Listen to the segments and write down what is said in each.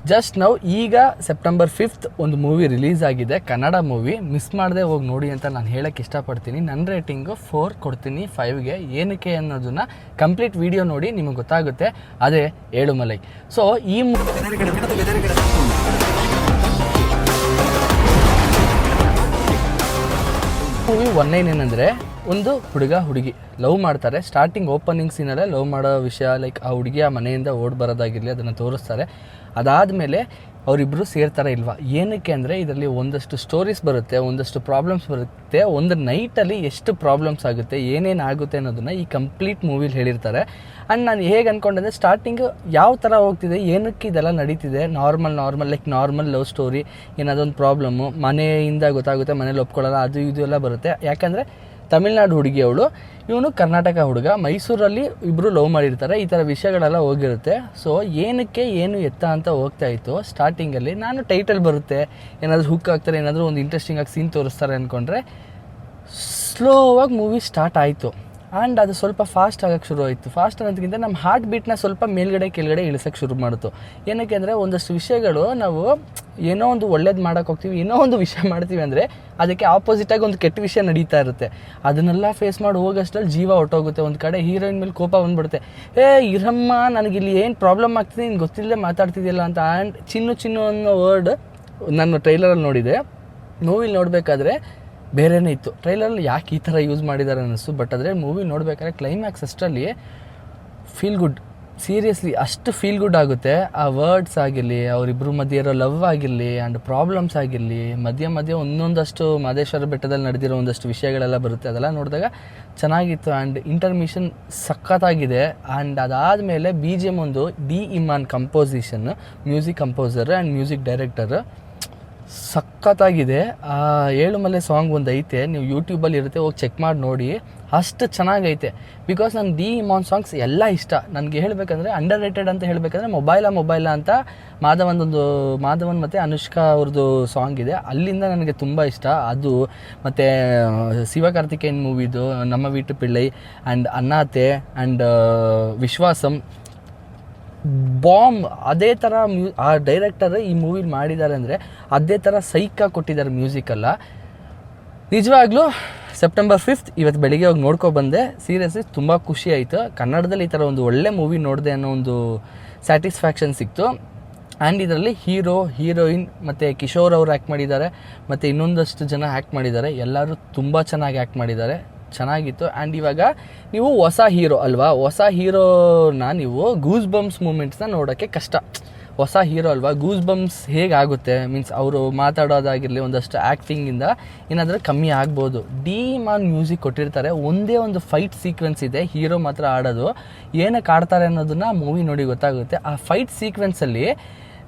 Just ನಾವು ಈಗ September 5th ಒಂದು ಮೂವಿ ರಿಲೀಸ್ ಆಗಿದೆ, ಕನ್ನಡ ಮೂವಿ. ಮಿಸ್ ಮಾಡದೆ ಹೋಗಿ ನೋಡಿ ಅಂತ ನಾನು ಹೇಳಕ್ಕೆ ಇಷ್ಟಪಡ್ತೀನಿ. ನನ್ನ ರೇಟಿಂಗು 4 ಕೊಡ್ತೀನಿ 5ಗೆ. ಏನಕ್ಕೆ ಅನ್ನೋದನ್ನ ಕಂಪ್ಲೀಟ್ ವಿಡಿಯೋ ನೋಡಿ ನಿಮಗೆ ಗೊತ್ತಾಗುತ್ತೆ. ಅದೇ ಏಳುಮಲೈ. ಸೊ ಈ ಮೂವಿ ಒನ್ಲೈನ್ ಏನಂದರೆ, ಒಂದು ಹುಡುಗ ಹುಡುಗಿ ಲವ್ ಮಾಡ್ತಾರೆ. ಸ್ಟಾರ್ಟಿಂಗ್ ಓಪನಿಂಗ್ ಸೀನಲ್ಲೇ ಲವ್ ಮಾಡೋ ವಿಷಯ, ಲೈಕ್ ಆ ಹುಡುಗಿ ಆ ಮನೆಯಿಂದ ಓಡಿ ಬರೋದಾಗಿರಲಿ ಅದನ್ನು ತೋರಿಸ್ತಾರೆ. ಅದಾದಮೇಲೆ ಅವರಿಬ್ಬರು ಸೇರ್ತಾರೆ ಇಲ್ವಾ, ಏನಕ್ಕೆ ಅಂದರೆ ಇದರಲ್ಲಿ ಒಂದಷ್ಟು ಸ್ಟೋರೀಸ್ ಬರುತ್ತೆ, ಒಂದಷ್ಟು ಪ್ರಾಬ್ಲಮ್ಸ್ ಬರುತ್ತೆ, ಒಂದು ನೈಟಲ್ಲಿ ಎಷ್ಟು ಪ್ರಾಬ್ಲಮ್ಸ್ ಆಗುತ್ತೆ, ಏನೇನು ಆಗುತ್ತೆ ಅನ್ನೋದನ್ನು ಈ ಕಂಪ್ಲೀಟ್ ಮೂವಿಲಿ ಹೇಳಿರ್ತಾರೆ. ಆ್ಯಂಡ್ ನಾನು ಹೇಗೆ ಅಂದ್ಕೊಂಡೆ, ಸ್ಟಾರ್ಟಿಂಗು ಯಾವ ಥರ ಹೋಗ್ತಿದೆ, ಏನಕ್ಕೆ ಇದೆಲ್ಲ ನಡೀತಿದೆ, ನಾರ್ಮಲ್ ಲವ್ ಸ್ಟೋರಿ, ಏನಾದೊಂದು ಪ್ರಾಬ್ಲಮ್ಮು ಮನೆಯಿಂದ ಗೊತ್ತಾಗುತ್ತೆ, ಮನೇಲಿ ಒಪ್ಕೊಳ್ಳಲ್ಲ, ಅದು ಇದು ಎಲ್ಲ ಬರುತ್ತೆ. ಯಾಕಂದರೆ ತಮಿಳ್ನಾಡು ಹುಡುಗಿ ಅವಳು, ಇವನು ಕರ್ನಾಟಕ ಹುಡುಗ, ಮೈಸೂರಲ್ಲಿ ಇಬ್ಬರು ಲವ್ ಮಾಡಿರ್ತಾರೆ, ಈ ಥರ ವಿಷಯಗಳೆಲ್ಲ ಹೋಗಿರುತ್ತೆ. ಸೊ ಏನಕ್ಕೆ ಏನು ಎತ್ತ ಅಂತ ಹೋಗ್ತಾ ಇತ್ತು. ಸ್ಟಾರ್ಟಿಂಗಲ್ಲಿ ನಾನು ಟೈಟಲ್ ಬರುತ್ತೆ, ಏನಾದರೂ ಹುಕ್ ಆಗ್ತಾರೆ, ಏನಾದರೂ ಒಂದು ಇಂಟ್ರೆಸ್ಟಿಂಗ್ ಆಗಿ ಸೀನ್ ತೋರಿಸ್ತಾರೆ ಅಂದ್ಕೊಂಡ್ರೆ ಸ್ಲೋವಾಗಿ ಮೂವಿ ಸ್ಟಾರ್ಟ್ ಆಯಿತು. ಆ್ಯಂಡ್ ಅದು ಸ್ವಲ್ಪ ಫಾಸ್ಟ್ ಆಗೋಕ್ಕೆ ಶುರು ಆಯಿತು. ಫಾಸ್ಟ್ ಅನ್ನೋದಕ್ಕಿಂತ ನಮ್ಮ ಹಾರ್ಟ್ ಬೀಟ್ನ ಸ್ವಲ್ಪ ಮೇಲ್ಗಡೆ ಕೆಳಗಡೆ ಇಳಿಸೋಕ್ಕೆ ಶುರು ಮಾಡಿತು. ಏನಕ್ಕೆ ಅಂದರೆ ಒಂದಷ್ಟು ವಿಷಯಗಳು ನಾವು ಏನೋ ಒಂದು ಒಳ್ಳೇದು ಮಾಡೋಕ್ಕೆ ಹೋಗ್ತೀವಿ, ಏನೋ ಒಂದು ವಿಷಯ ಮಾಡ್ತೀವಿ ಅಂದರೆ ಅದಕ್ಕೆ ಆಪೋಸಿಟಾಗಿ ಒಂದು ಕೆಟ್ಟ ವಿಷಯ ನಡೀತಾ ಇರುತ್ತೆ. ಅದನ್ನೆಲ್ಲ ಫೇಸ್ ಮಾಡಿ ಹೋಗೋಷ್ಟರಲ್ಲಿ ಜೀವ ಹೊಟ್ಟೋಗುತ್ತೆ. ಒಂದು ಕಡೆ ಹೀರೋಯಿನ್ ಮೇಲೆ ಕೋಪ ಬಂದುಬಿಡುತ್ತೆ, ಇರಮ್ಮ ನನಗಿಲ್ಲಿ ಏನು ಪ್ರಾಬ್ಲಮ್ ಆಗ್ತಿದೆ ನೀನು ಗೊತ್ತಿಲ್ಲದೆ ಮಾತಾಡ್ತಿದ್ದಿಲ್ಲ ಅಂತ. ಆ್ಯಂಡ್ ಚಿನ್ನು ಅನ್ನೋ ವರ್ಡ್ ನಾನು ಟ್ರೈಲರಲ್ಲಿ ನೋಡಿದೆ. ಮೂವಿಲಿ ನೋಡಬೇಕಾದ್ರೆ ಬೇರೆನೇ ಇತ್ತು. ಟ್ರೈಲರಲ್ಲಿ ಯಾಕೆ ಈ ಥರ ಯೂಸ್ ಮಾಡಿದ್ದಾರೆ ಅನ್ನಿಸ್ತು. ಬಟ್ ಆದರೆ ಮೂವಿ ನೋಡಬೇಕಾದ್ರೆ ಕ್ಲೈಮ್ಯಾಕ್ಸ್ ಅಷ್ಟರಲ್ಲಿ ಫೀಲ್ ಗುಡ್, ಸೀರಿಯಸ್ಲಿ ಅಷ್ಟು ಫೀಲ್ ಗುಡ್ ಆಗುತ್ತೆ. ಆ ವರ್ಡ್ಸ್ ಆಗಿರಲಿ, ಅವರಿಬ್ಬರು ಮಧ್ಯೆ ಇರೋ ಲವ್ ಆಗಿರಲಿ, ಆ್ಯಂಡ್ ಪ್ರಾಬ್ಲಮ್ಸ್ ಆಗಿರಲಿ, ಮಧ್ಯೆ ಒಂದೊಂದಷ್ಟು ಮಹದೇಶ್ವರ ಬೆಟ್ಟದಲ್ಲಿ ನಡೆದಿರೋ ಒಂದಷ್ಟು ವಿಷಯಗಳೆಲ್ಲ ಬರುತ್ತೆ. ಅದೆಲ್ಲ ನೋಡಿದಾಗ ಚೆನ್ನಾಗಿತ್ತು. ಆ್ಯಂಡ್ ಇಂಟರ್ಮಿಷನ್ ಸಖತ್ತಾಗಿದೆ. ಆ್ಯಂಡ್ ಅದಾದಮೇಲೆ BGM ಒಂದು D Imman composition, music composer and music director, ಸಖತ್ತಾಗಿದೆ. ಏಳುಮಲೆ ಸಾಂಗ್ ಒಂದು ಐತೆ, ನೀವು ಯೂಟ್ಯೂಬಲ್ಲಿ ಇರುತ್ತೆ, ಹೋಗಿ ಚೆಕ್ ಮಾಡಿ ನೋಡಿ, ಅಷ್ಟು ಚೆನ್ನಾಗೈತೆ. ಬಿಕಾಸ್ ನಂಗೆ ಡಿ ಇಮಾನ್ ಸಾಂಗ್ಸ್ ಎಲ್ಲ ಇಷ್ಟ. ನನಗೆ ಹೇಳಬೇಕಂದ್ರೆ ಅಂಡರ್ ರೇಟೆಡ್ ಅಂತ ಹೇಳಬೇಕಂದ್ರೆ ಮೊಬೈಲ ಅಂತ ಮಾಧವನ್ ಮತ್ತು ಅನುಷ್ಕಾ ಅವ್ರದ್ದು ಸಾಂಗ್ ಇದೆ, ಅಲ್ಲಿಂದ ನನಗೆ ತುಂಬ ಇಷ್ಟ ಅದು. ಮತ್ತು ಶಿವಕಾರ್ತಿಕೇಯನ್ ಮೂವಿದು ನಮ್ಮ ವೀಟು Pillai and ಅನ್ನಾತೆ and Viswasam bomb. ಅದೇ ಥರ ಆ ಡೈರೆಕ್ಟರ್ ಈ ಮೂವಿಲಿ ಮಾಡಿದ್ದಾರೆ ಅಂದರೆ ಅದೇ ಥರ ಸೈಕಾಗಿ ಕೊಟ್ಟಿದ್ದಾರೆ ಮ್ಯೂಸಿಕಲ್ಲ. ನಿಜವಾಗ್ಲೂ ಸೆಪ್ಟೆಂಬರ್ 5th ಇವತ್ತು ಬೆಳಿಗ್ಗೆ ಹೋಗಿ ನೋಡ್ಕೊಬಂದೆ. ಸೀರಿಯಸ್ಲಿ ತುಂಬ ಖುಷಿ ಆಯಿತು. ಕನ್ನಡದಲ್ಲಿ ಈ ಥರ ಒಂದು ಒಳ್ಳೆ ಮೂವಿ ನೋಡಿದೆ ಅನ್ನೋ ಒಂದು ಸ್ಯಾಟಿಸ್ಫ್ಯಾಕ್ಷನ್ ಸಿಕ್ತು. ಆ್ಯಂಡ್ ಇದರಲ್ಲಿ ಹೀರೋಯಿನ್ ಮತ್ತು ಕಿಶೋರ್ ಅವರು ಆ್ಯಕ್ಟ್ ಮಾಡಿದ್ದಾರೆ, ಮತ್ತು ಇನ್ನೊಂದಷ್ಟು ಜನ ಆ್ಯಕ್ಟ್ ಮಾಡಿದ್ದಾರೆ. ಎಲ್ಲರೂ ತುಂಬ ಚೆನ್ನಾಗಿ ಆ್ಯಕ್ಟ್ ಮಾಡಿದ್ದಾರೆ, ಚೆನ್ನಾಗಿತ್ತು. ಆ್ಯಂಡ್ ಇವಾಗ ನೀವು ಹೊಸ ಹೀರೋ ಅಲ್ವಾ, ಹೊಸ ಹೀರೋನ ನೀವು ಗೂಸ್ ಬಂಪ್ಸ್ ಮೂಮೆಂಟ್ಸ್ನ ನೋಡೋಕ್ಕೆ ಕಷ್ಟ. ಹೊಸ ಹೀರೋ ಅಲ್ವಾ, ಗೂಸ್ ಬಂಪ್ಸ್ ಹೇಗಾಗುತ್ತೆ, ಮೀನ್ಸ್ ಅವರು ಮಾತಾಡೋದಾಗಿರಲಿ, ಒಂದಷ್ಟು ಆ್ಯಕ್ಟಿಂಗಿಂದ ಏನಾದರೂ ಕಮ್ಮಿ ಆಗ್ಬೋದು. ಡಿ ಇಮಾನ್ ಮ್ಯೂಸಿಕ್ ಕೊಟ್ಟಿರ್ತಾರೆ. ಒಂದೇ ಒಂದು ಫೈಟ್ ಸೀಕ್ವೆನ್ಸ್ ಇದೆ, ಹೀರೋ ಮಾತ್ರ ಆಡೋದು. ಏನಕ್ಕೆ ಆಡ್ತಾರೆ ಅನ್ನೋದನ್ನು ಮೂವಿ ನೋಡಿ ಗೊತ್ತಾಗುತ್ತೆ. ಆ ಫೈಟ್ ಸೀಕ್ವೆನ್ಸಲ್ಲಿ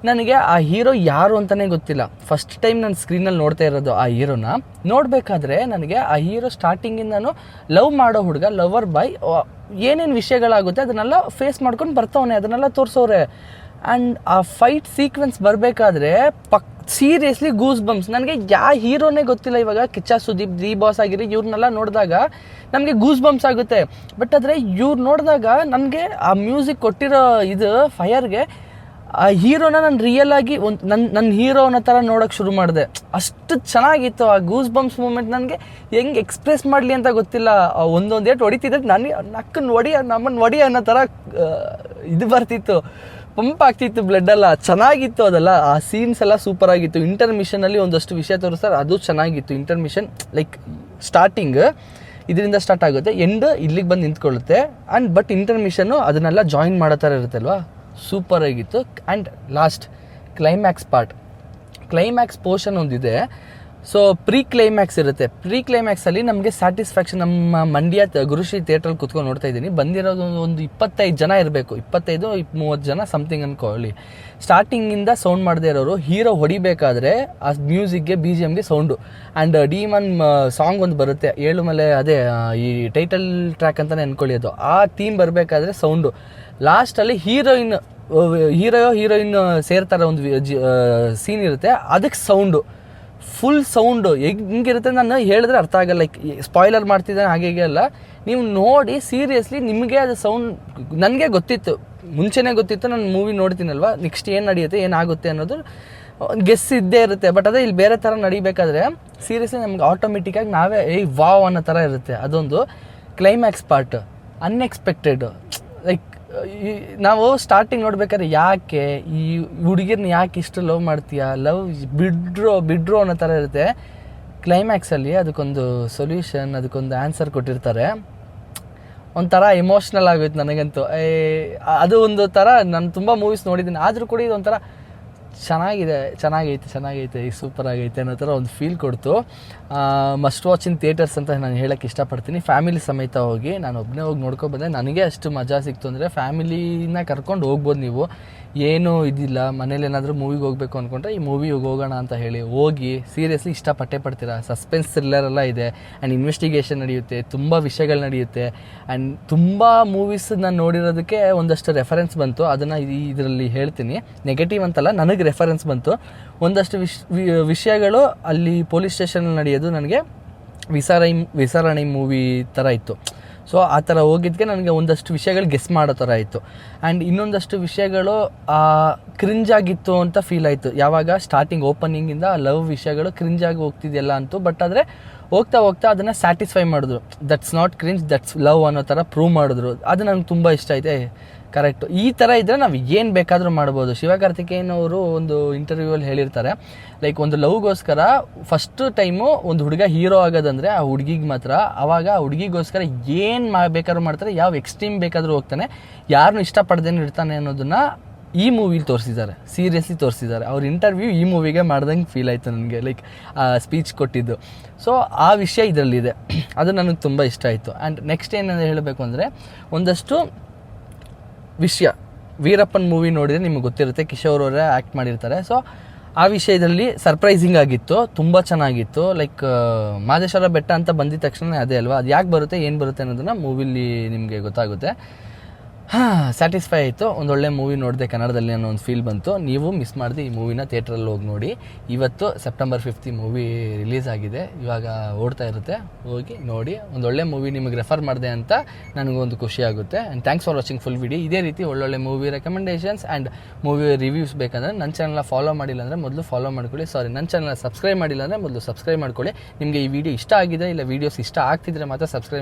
ನನಗೆ ಆ ಹೀರೋ ಯಾರು ಅಂತಲೇ ಗೊತ್ತಿಲ್ಲ. ಫಸ್ಟ್ ಟೈಮ್ ನಾನು ಸ್ಕ್ರೀನಲ್ಲಿ ನೋಡ್ತಾ ಇರೋದು ಆ ಹೀರೋನ. ನೋಡಬೇಕಾದ್ರೆ ನನಗೆ ಆ ಹೀರೋ ಸ್ಟಾರ್ಟಿಂಗಿಂದನೂ ಲವ್ ಮಾಡೋ ಹುಡುಗ, ಲವರ್ ಬಾಯ್, ಏನೇನು ವಿಷಯಗಳಾಗುತ್ತೆ ಅದನ್ನೆಲ್ಲ ಫೇಸ್ ಮಾಡ್ಕೊಂಡು ಬರ್ತವನೆ, ಅದನ್ನೆಲ್ಲ ತೋರಿಸೋರೆ. ಆ್ಯಂಡ್ ಆ ಫೈಟ್ ಸೀಕ್ವೆನ್ಸ್ ಬರಬೇಕಾದ್ರೆ ಸೀರಿಯಸ್ಲಿ ಗೂಸ್ ಬಂಪ್ಸ್. ನನಗೆ ಯಾವ ಹೀರೋನೇ ಗೊತ್ತಿಲ್ಲ ಇವಾಗ, ಕಿಚ್ಚ ಸುದೀಪ್, ದಿ ಬಾಸ್ ಆಗಿರಿ, ಇವ್ರನ್ನೆಲ್ಲ ನೋಡಿದಾಗ ನಮಗೆ ಗೂಸ್ ಬಂಪ್ಸ್ ಆಗುತ್ತೆ. ಬಟ್ ಆದರೆ ಇವ್ರು ನೋಡಿದಾಗ ನನಗೆ ಆ ಮ್ಯೂಸಿಕ್ ಕೊಟ್ಟಿರೋ ಇದು ಫೈರ್ಗೆ ಆ ಹೀರೋನ ನಾನು ರಿಯಲ್ ಆಗಿ ನನ್ನ ಹೀರೋನ ಥರ ನೋಡೋಕ್ಕೆ ಶುರು ಮಾಡಿದೆ. ಅಷ್ಟು ಚೆನ್ನಾಗಿತ್ತು ಆ ಗೂಸ್ ಬಂಪ್ಸ್ ಮೂಮೆಂಟ್. ನನಗೆ ಹೆಂಗೆ ಎಕ್ಸ್ಪ್ರೆಸ್ ಮಾಡಲಿ ಅಂತ ಗೊತ್ತಿಲ್ಲ. ಒಂದೊಂದೇಟು ಹೊಡಿತಿದ್ದೆ, ನನಗೆ ನಮ್ಮನ್ನು ಹೊಡಿ ಅನ್ನೋ ಥರ ಇದು ಬರ್ತಿತ್ತು, ಪಂಪ್ ಆಗ್ತಿತ್ತು ಬ್ಲಡ್ಡೆಲ್ಲ. ಚೆನ್ನಾಗಿತ್ತು ಅದೆಲ್ಲ. ಆ ಸೀನ್ಸ್ ಎಲ್ಲ ಸೂಪರ್ ಆಗಿತ್ತು. ಇಂಟರ್ಮಿಷನಲ್ಲಿ ಒಂದಷ್ಟು ವಿಷಯ ತೋರಿಸ್ತಾರೆ, ಅದು ಚೆನ್ನಾಗಿತ್ತು. ಇಂಟರ್ಮಿಷನ್ ಲೈಕ್ ಸ್ಟಾರ್ಟಿಂಗ್ ಇದರಿಂದ ಸ್ಟಾರ್ಟ್ ಆಗುತ್ತೆ, ಎಂಡ್ ಇಲ್ಲಿಗೆ ಬಂದು ನಿಂತ್ಕೊಳ್ಳುತ್ತೆ. ಆ್ಯಂಡ್ ಬಟ್ ಇಂಟರ್ಮಿಷನ್ನು ಅದನ್ನೆಲ್ಲ ಜಾಯಿನ್ ಮಾಡೋ ಥರ ಇರುತ್ತೆ ಅಲ್ವಾ, ಸೂಪರ್ ಆಗಿತ್ತು. ಆ್ಯಂಡ್ ಲಾಸ್ಟ್ ಕ್ಲೈಮ್ಯಾಕ್ಸ್ ಪೋರ್ಷನ್ ಒಂದಿದೆ. ಸೊ ಪ್ರೀ ಕ್ಲೈಮ್ಯಾಕ್ಸ್ ಇರುತ್ತೆ. ಪ್ರೀ ಕ್ಲೈಮ್ಯಾಕ್ಸಲ್ಲಿ ನಮಗೆ ಸ್ಯಾಟಿಸ್ಫ್ಯಾಕ್ಷನ್. ನಮ್ಮ ಮಂಡ್ಯ ಗುರುಶ್ರೀ ಥಿಯೇಟ್ರಲ್ಲಿ ಕೂತ್ಕೊಂಡು ನೋಡ್ತಾ ಇದ್ದೀನಿ. ಬಂದಿರೋದು ಒಂದು 25 ಜನ ಇರಬೇಕು, 25-30 ಜನ ಸಮಥಿಂಗ್ ಅಂದ್ಕೊಳ್ಳಿ. ಸ್ಟಾರ್ಟಿಂಗಿಂದ ಸೌಂಡ್ ಮಾಡದೇ ಇರೋರು, ಹೀರೋ ಹೊಡಿಬೇಕಾದ್ರೆ ಆ ಮ್ಯೂಸಿಕ್ಗೆ BGMಗೆ sound. And D Imman song ಒಂದು ಬರುತ್ತೆ, ಏಳುಮಲೆ, ಅದೇ ಈ ಟೈಟಲ್ ಟ್ರ್ಯಾಕ್ ಅಂತಲೇ ಅಂದ್ಕೊಳ್ಳಿ. ಅದು ಆ ಥೀಮ್ ಬರಬೇಕಾದ್ರೆ ಸೌಂಡು. ಲಾಸ್ಟಲ್ಲಿ ಹೀರೋಯಿನ್ ಸೇರ್ತಾರೆ, ಒಂದು ಸೀನ್ ಇರುತ್ತೆ, ಅದಕ್ಕೆ ಸೌಂಡು, ಫುಲ್ ಸೌಂಡು ಹೆಂಗಿರುತ್ತೆ ನಾನು ಹೇಳಿದ್ರೆ ಅರ್ಥ ಆಗಲ್ಲ. ಲೈಕ್ ಸ್ಪಾಯ್ಲರ್ ಮಾಡ್ತಿದ್ದಾನೆ ಹಾಗೆ ಅಲ್ಲ, ನೀವು ನೋಡಿ ಸೀರಿಯಸ್ಲಿ ನಿಮಗೆ ಅದು ಸೌಂಡ್. ನನಗೆ ಗೊತ್ತಿತ್ತು ಮುಂಚೆನೇ ಗೊತ್ತಿತ್ತು ನಾನು ಮೂವಿ ನೋಡ್ತೀನಲ್ವ ನೆಕ್ಸ್ಟ್ ಏನು ನಡೆಯುತ್ತೆ ಏನಾಗುತ್ತೆ ಅನ್ನೋದು ಒಂದು ಗೆಸ್ ಇದ್ದೇ ಇರುತ್ತೆ. ಬಟ್ ಅದೇ ಇಲ್ಲಿ ಬೇರೆ ಥರ ನಡಿಬೇಕಾದ್ರೆ ಸೀರಿಯಸ್ಲಿ ನಮ್ಗೆ ಆಟೋಮೆಟಿಕ್ಕಾಗಿ ನಾವೇ ವಾವ್ ಅನ್ನೋ ಥರ ಇರುತ್ತೆ. ಅದೊಂದು ಕ್ಲೈಮ್ಯಾಕ್ಸ್ ಪಾರ್ಟ್ ಅನ್ಎಕ್ಸ್ಪೆಕ್ಟೆಡ್. ಲೈಕ್ ನಾವು ಸ್ಟಾರ್ಟಿಂಗ್ ನೋಡ್ಬೇಕಾದ್ರೆ ಯಾಕೆ ಈ ಹುಡುಗಿರ್ನ ಯಾಕೆ ಇಷ್ಟು ಲವ್ ಮಾಡ್ತೀಯಾ, ಲವ್ ಬಿಡ್ರೋ ಅನ್ನೋ ಥರ ಇರುತ್ತೆ. ಕ್ಲೈಮ್ಯಾಕ್ಸಲ್ಲಿ ಅದಕ್ಕೊಂದು ಸೊಲ್ಯೂಷನ್, ಅದಕ್ಕೊಂದು ಆನ್ಸರ್ ಕೊಟ್ಟಿರ್ತಾರೆ. ಒಂಥರ ಎಮೋಷ್ನಲ್ ಆಗೋಯ್ತು ನನಗಂತೂ. ಅದು ಒಂದು ಥರ ನಾನು ತುಂಬ ಮೂವೀಸ್ ನೋಡಿದ್ದೀನಿ, ಆದರೂ ಕೂಡ ಇದು ಒಂಥರ ಚೆನ್ನಾಗೈತೆ ಈ ಸೂಪರ್ ಆಗೈತೆ ಅನ್ನೋ ಥರ ಒಂದು ಫೀಲ್ ಕೊಡ್ತು. ಮಸ್ಟ್ ವಾಚ್ ಇನ್ ಥಿಯೇಟರ್ಸ್ ಅಂತ ನಾನು ಹೇಳೋಕ್ಕೆ ಇಷ್ಟಪಡ್ತೀನಿ. ಫ್ಯಾಮಿಲಿ ಸಮೇತ ಹೋಗಿ, ನಾನು ಒಬ್ಬನೇ ಹೋಗಿ ನೋಡ್ಕೊಬಂದೆ. ನನಗೆ ಅಷ್ಟು ಮಜಾ ಸಿಕ್ತು ಅಂದರೆ ಫ್ಯಾಮಿಲಿನ ಕರ್ಕೊಂಡು ಹೋಗ್ಬೋದು ನೀವು, ಏನೂ ಇದಿಲ್ಲ. ಮನೇಲಿ ಏನಾದರೂ ಮೂವಿಗೆ ಹೋಗಬೇಕು ಅಂದ್ಕೊಂಡ್ರೆ ಈ ಮೂವಿಗೆ ಹೋಗೋಣ ಅಂತ ಹೇಳಿ ಹೋಗಿ ಸೀರಿಯಸ್ಲಿ ಇಷ್ಟಪಟ್ಟೇ ಪಡ್ತೀರಾ. ಸಸ್ಪೆನ್ಸ್ ಥ್ರಿಲ್ಲರ್ ಎಲ್ಲ ಇದೆ ಆ್ಯಂಡ್ ಇನ್ವೆಸ್ಟಿಗೇಷನ್ ನಡೆಯುತ್ತೆ, ತುಂಬ ವಿಷಯಗಳು ನಡೆಯುತ್ತೆ. ಆ್ಯಂಡ್ ತುಂಬ ಮೂವೀಸ್ ನಾನು ನೋಡಿರೋದಕ್ಕೆ ಒಂದಷ್ಟು ರೆಫರೆನ್ಸ್ ಬಂತು, ಅದನ್ನು ಇದರಲ್ಲಿ ಹೇಳ್ತೀನಿ. ನೆಗೆಟಿವ್ ಅಂತಲ್ಲ, ನನಗೆ ರೆಫರೆನ್ಸ್ ಬಂತು. ಒಂದಷ್ಟು ವಿಷಯಗಳು ಅಲ್ಲಿ ಪೊಲೀಸ್ ಸ್ಟೇಷನಲ್ಲಿ ನಡೆಯೋದು ನನಗೆ ವಿಚಾರಣೆ ಮೂವಿ ಥರ ಇತ್ತು. ಸೊ ಆ ಥರ ಹೋಗಿದ್ದಕ್ಕೆ ನನಗೆ ಒಂದಷ್ಟು ವಿಷಯಗಳು ಗೆಸ್ ಮಾಡೋ ಥರ ಆಯಿತು. ಆ್ಯಂಡ್ ಇನ್ನೊಂದಷ್ಟು ವಿಷಯಗಳು ಕ್ರಿಂಜ್ ಆಗಿತ್ತು ಅಂತ ಫೀಲ್ ಆಯಿತು. ಯಾವಾಗ ಸ್ಟಾರ್ಟಿಂಗ್ ಓಪನಿಂಗಿಂದ ಲವ್ ವಿಷಯಗಳು ಕ್ರಿಂಜಾಗಿ ಹೋಗ್ತಿದೆಯಲ್ಲ ಅಂತು. ಬಟ್ ಆದರೆ ಹೋಗ್ತಾ ಅದನ್ನು ಸ್ಯಾಟಿಸ್ಫೈ ಮಾಡಿದ್ರು. That's not cringe, that's love ಅನ್ನೋ ಥರ ಪ್ರೂವ್ ಮಾಡಿದ್ರು. ಅದು ನನಗೆ ತುಂಬ ಇಷ್ಟ ಆಯಿತು. ಕರೆಕ್ಟು, ಈ ಥರ ಇದ್ದರೆ ನಾವು ಏನು ಬೇಕಾದರೂ ಮಾಡ್ಬೋದು. ಶಿವಕಾರ್ತಿಕೇಯನ್ ಅವರು ಒಂದು ಇಂಟರ್ವ್ಯೂವಲ್ಲಿ ಹೇಳಿರ್ತಾರೆ, ಲೈಕ್ ಒಂದು ಲವ್ಗೋಸ್ಕರ ಫಸ್ಟ್ ಟೈಮು ಒಂದು ಹುಡುಗ ಹೀರೋ ಆಗೋದಂದರೆ ಆ ಹುಡುಗಿಗೆ ಮಾತ್ರ. ಆವಾಗ ಆ ಹುಡುಗಿಗೋಸ್ಕರ ಏನು ಬೇಕಾದ್ರೂ ಮಾಡ್ತಾರೆ, ಯಾವ ಎಕ್ಸ್ಟ್ರೀಮ್ ಬೇಕಾದರೂ ಹೋಗ್ತಾನೆ, ಯಾರನ್ನೂ ಇಷ್ಟಪಡ್ದೇನೆ ಇರ್ತಾನೆ ಅನ್ನೋದನ್ನು ಈ ಮೂವಿಲಿ ತೋರಿಸಿದ್ದಾರೆ, ಸೀರಿಯಸ್ಲಿ ತೋರಿಸಿದ್ದಾರೆ. ಅವ್ರ ಇಂಟರ್ವ್ಯೂ ಈ ಮೂವಿಗೆ ಮಾಡ್ದಂಗೆ ಫೀಲ್ ಆಯಿತು ನನಗೆ, ಲೈಕ್ ಸ್ಪೀಚ್ ಕೊಟ್ಟಿದ್ದು. ಸೊ ಆ ವಿಷಯ ಇದರಲ್ಲಿದೆ, ಅದು ನನಗೆ ತುಂಬ ಇಷ್ಟ ಆಯಿತು. ಆ್ಯಂಡ್ ನೆಕ್ಸ್ಟ್ ಏನಂತ ಹೇಳಬೇಕು ಅಂದರೆ, ಒಂದಷ್ಟು ವಿಷಯ ವೀರಪ್ಪನ್ ಮೂವಿ ನೋಡಿದರೆ ನಿಮಗೆ ಗೊತ್ತಿರುತ್ತೆ, ಕಿಶೋರ್ ಅವರೇ ಆ್ಯಕ್ಟ್ ಮಾಡಿರ್ತಾರೆ. ಸೊ ಆ ವಿಷಯದಲ್ಲಿ ಸರ್ಪ್ರೈಸಿಂಗ್ ಆಗಿತ್ತು, ತುಂಬ ಚೆನ್ನಾಗಿತ್ತು. ಲೈಕ್ ಮಾದೇಶ್ವರ ಬೆಟ್ಟ ಅಂತ ಬಂದಿದ ತಕ್ಷಣ ಅದೇ ಅಲ್ವಾ, ಅದು ಯಾಕೆ ಬರುತ್ತೆ ಏನು ಬರುತ್ತೆ ಅನ್ನೋದನ್ನು ಮೂವಿಲಿ ನಿಮಗೆ ಗೊತ್ತಾಗುತ್ತೆ. ಸ್ಯಾಟಿಸ್ಫೈ ಆಯಿತು, ಒಂದೊಳ್ಳೆ ಮೂವಿ ನೋಡಿದೆ ಕನ್ನಡದಲ್ಲಿ ಅನ್ನೋ ಒಂದು ಫೀಲ್ ಬಂತು. ನೀವು ಮಿಸ್ ಮಾಡಿದೆ ಈ ಮೂವಿನ ಥಿಯೇಟ್ರಲ್ಲಿ ಹೋಗಿ ನೋಡಿ. ಇವತ್ತು ಸೆಪ್ಟೆಂಬರ್ 5 ಮೂವಿ ರಿಲೀಸ್ ಆಗಿದೆ, ಇವಾಗ ಓಡ್ತಾ ಇರುತ್ತೆ, ಹೋಗಿ ನೋಡಿ. ಒಂದೊಳ್ಳೆ ಮೂವಿ ನಿಮಗೆ ರೆಫರ್ ಮಾಡಿದೆ ಅಂತ ನನಗೊಂದು ಖುಷಿ ಆಗುತ್ತೆ. And thanks for watching full video. ಇದೇ ರೀತಿ ಒಳ್ಳೊಳ್ಳೆ movie recommendations and movie reviews ಬೇಕಂದರೆ ನನ್ನ ಚಾನಲ್ನ ಫಾಲೋ ಮಾಡಿಲ್ಲ ಅಂದರೆ ಮೊದಲು ಫಾಲೋ ಮಾಡ್ಕೊಳ್ಳಿ. ನನ್ನ ಚಾನಲ್ನ ಸಬ್ಸ್ಕ್ರೈಬ್ ಮಾಡಿಲ್ಲ ಅಂದರೆ ಮೊದಲು ಸಬ್ಸ್ಕ್ರೈಬ್ ಮಾಡ್ಕೊಳ್ಳಿ. ನಿಮಗೆ ಈ ವಿಡಿಯೋ ಇಷ್ಟ ಆಗಿದೆ ಇಲ್ಲ ವೀಡಿಯೋಸ್ ಇಷ್ಟ ಆಗ್ತಿದ್ರೆ ಮಾತ್ರ ಸಬ್ಸ್ಕ್ರೈಬ್